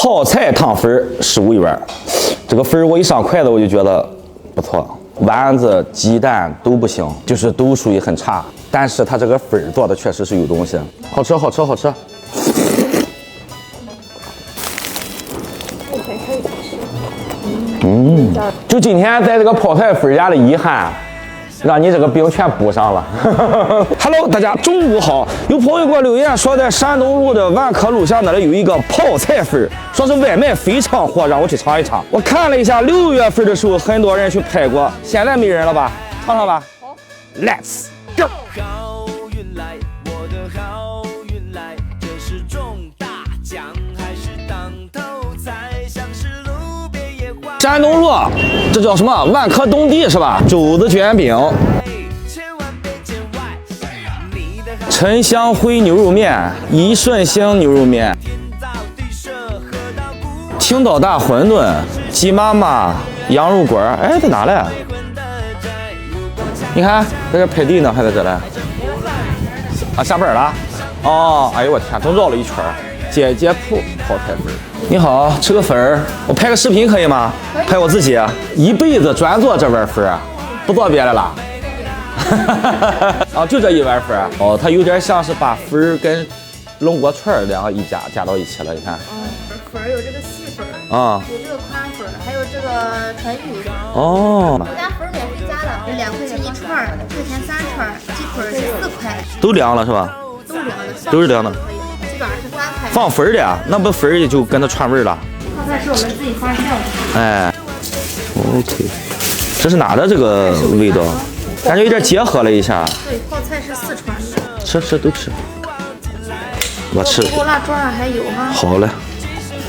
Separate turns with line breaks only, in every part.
泡菜汤粉15一碗，这个粉我一上筷子我就觉得不错，丸子、鸡蛋都不行，就是都属于很差。但是它这个粉做的确实是有东西，好吃，好吃，好吃。就今天在这个泡菜粉家的遗憾。让你这个饼全补上了。Hello， 大家中午好。有朋友给我留言说，在山东路的万科路下那里有一个泡菜粉，说是外卖非常火，让我去尝一尝。我看了一下，6月份的时候很多人去拍过，现在没人了吧？尝尝吧。好 ，Let's go。好运来，我的好运来，这是中大奖还是当头彩？像是路边野花。山东路，这叫什么？万科东地是吧？肘子卷饼。沉香灰牛肉面、一顺兴牛肉面、青岛大馄饨、鸡妈妈、羊肉馆，哎，在哪嘞？你看，在这拍地呢，还在这嘞。啊，下班了。哦，哎呦我天，都绕了一圈。姐姐铺泡菜粉。你好，吃个粉儿，我拍个视频可以吗？拍我自己，一辈子专做这碗粉，不做别的了。啊，就这一碗粉哦，它有点像是把粉跟龙锅串两个加到一起了，你看。
粉有这个细粉
啊，
有这个宽粉，还有这个纯鱼。
哦。
我家粉免费加的，是2块钱1串，1块钱3串，鸡腿是4块。
都凉了是吧？
都凉的，
都是凉的。
鸡爪是3块。
放粉的呀，那不粉也就跟它串味了。
泡菜是我们自己发酵的。
哎 ，OK， 这是哪的这个味道？感觉有点结合了一下。
对，泡菜是4川的。
吃都吃。我吃。
我辣桌上还有吗？
好嘞。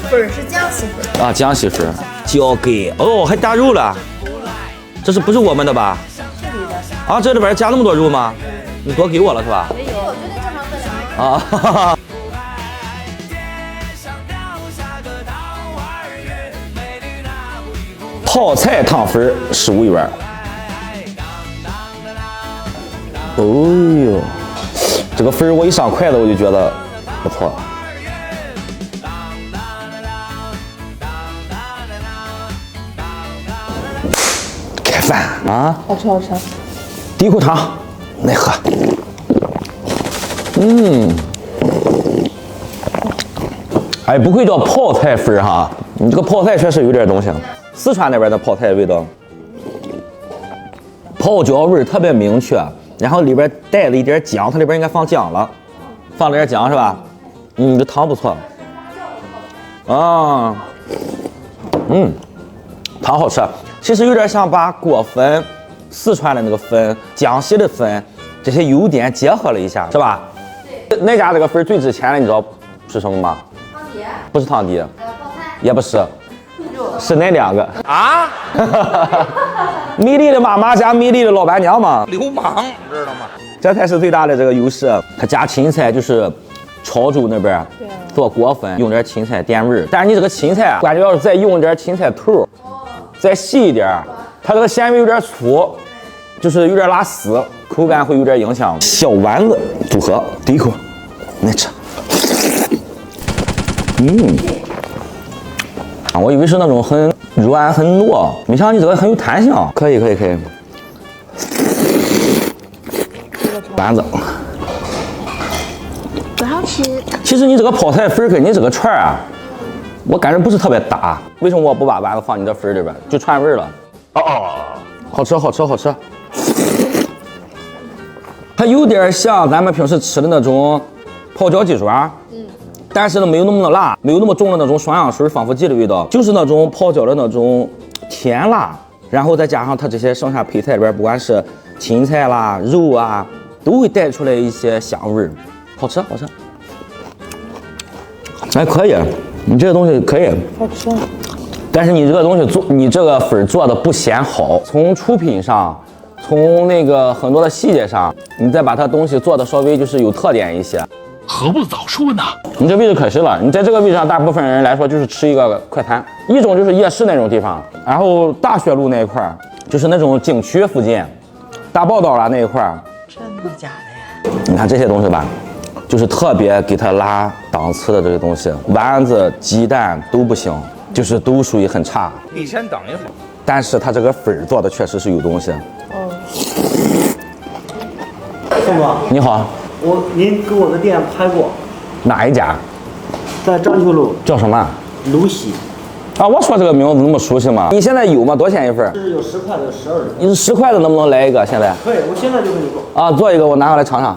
粉是江西粉。
啊，江西粉。脚给哦，还加肉了。这是不是我们的吧？
这里的。
啊，这里边加那么多肉吗？你多给我了是吧？
没有，我觉得正常分2。
啊，哈哈。泡菜汤粉15一碗。哦呦，这个粉我一上筷子我就觉得不错。开饭啊！
好吃好吃。
第一口汤，来喝。哎，不愧叫泡菜粉哈，你这个泡菜确实有点东西。四川那边的泡菜味道，泡椒味特别明确，然后里边带了一点姜，它里边应该放姜了，放了点姜是吧？这汤不错。啊，汤好吃，其实有点像把锅粉、四川的那个粉、江西的粉这些优点结合了一下，是吧？对。那家这个粉最值钱的，你知道是什么吗？
汤底。
不是汤底，
泡菜。
也不是，是那2个啊。米粒的妈妈加米粒的老板娘嘛，
流氓知道吗？
这才是最大的这个优势。它加芹菜就是潮州那边做锅粉用点芹菜垫味儿，但是你这个芹菜关键要是再用点芹菜头，再细一点，它这个纤维有点粗，就是有点拉丝，口感会有点影响。小丸子组合，第一口来吃。我以为是那种很软很糯，没想到你这个很有弹性。可以。丸子
不好吃。
其实你这个泡菜粉跟你这个串啊，我感觉不是特别搭。为什么我不把丸子放你的粉里边，就串味了？好吃。它有点像咱们平时吃的那种泡椒鸡爪。但是呢，没有那么的辣，没有那么重的那种双氧水防腐剂的味道，就是那种泡椒的那种甜辣，然后再加上它这些剩下配菜里边，不管是芹菜啦、肉啊，都会带出来一些香味儿，好吃。哎，可以，你这个东西可以，
好吃。
但是你这个东西你这个粉做的不显好，从出品上，从那个很多的细节上，你再把它东西做的稍微就是有特点一些。
何不早说呢？
你这位置可惜了，你在这个位置上，大部分人来说就是吃一个快餐，一种就是夜市那种地方，然后大学路那一块就是那种景区附近，大报道啦那一块。
真的假的呀？
你看这些东西吧，就是特别给它拉档次的这个东西，丸子、鸡蛋都不行，就是都属于很差。
你先等一会儿。
但是它这个粉儿做的确实是有东西。
宋哥，
你好，
您给我的店拍过，
哪一家？
在章丘路
叫什么？
芦喜，
啊，我说这个名字那么熟悉吗？你现在有吗？多少钱一份？
是有10块的12的。
你10块的能不能来一个？现在？
可以，我现在就给你做。
啊，做一个，我拿过来尝尝。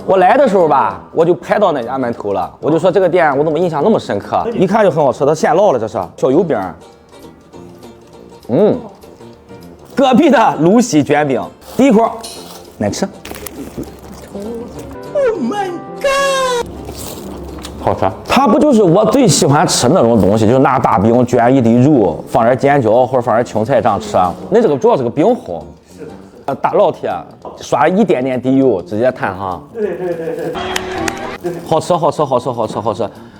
我来的时候吧，我就拍到那家门头了，我就说这个店我怎么印象那么深刻？一看就很好吃，它现烙的，这是小油饼。隔壁的芦喜卷饼，第一口难吃。Oh my god！ 好吃，它不就是我最喜欢吃那种东西，就是拿大饼卷一堆肉，放点尖椒或者放点青菜这样吃。那这个主要是个饼好，大烙铁，刷一点点底油，直接摊上。对，好吃，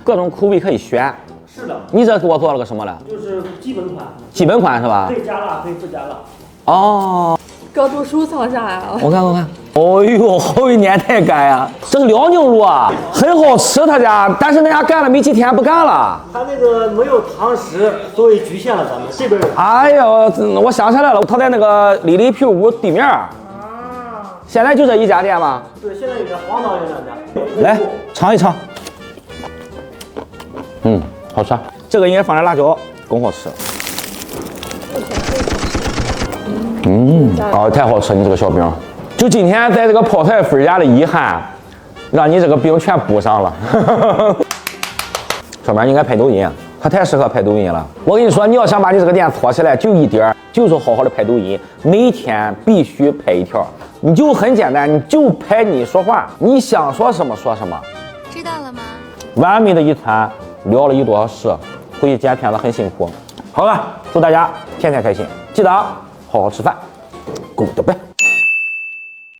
各种口味可以选。
是的，
你这给我做了个什么了？
就是基本款，
基本款是吧
可？以加辣，可以不加辣。
哦，
高度收藏下来了。
我看。哦呦，好有年代感呀！这个辽宁路啊，很好吃他家，但是人家干了没几天不干了。
它那个没有堂食，所以局限了咱们这边有。
哎呦，我想起来了，他在那个丽丽皮屋对面。现在就这一家店吗？
对，现在有黄岛有2家。
来尝一尝。好吃。这个应该放点辣椒，更好吃。太好吃，你这个小饼。就今天在这个泡菜粉家的遗憾，让你这个饼全补上了。上面应该拍抖音，它太适合拍抖音了。我跟你说，你要想把你这个店做起来，就一点，就是好好的拍抖音，每天必须拍一条。你就很简单，你就拍你说话，你想说什么说什么。
知道了吗？完
完美的一餐，聊了1多小时，回去剪片子很辛苦。好了，祝大家天天开心，记得好好吃饭，Goodbye。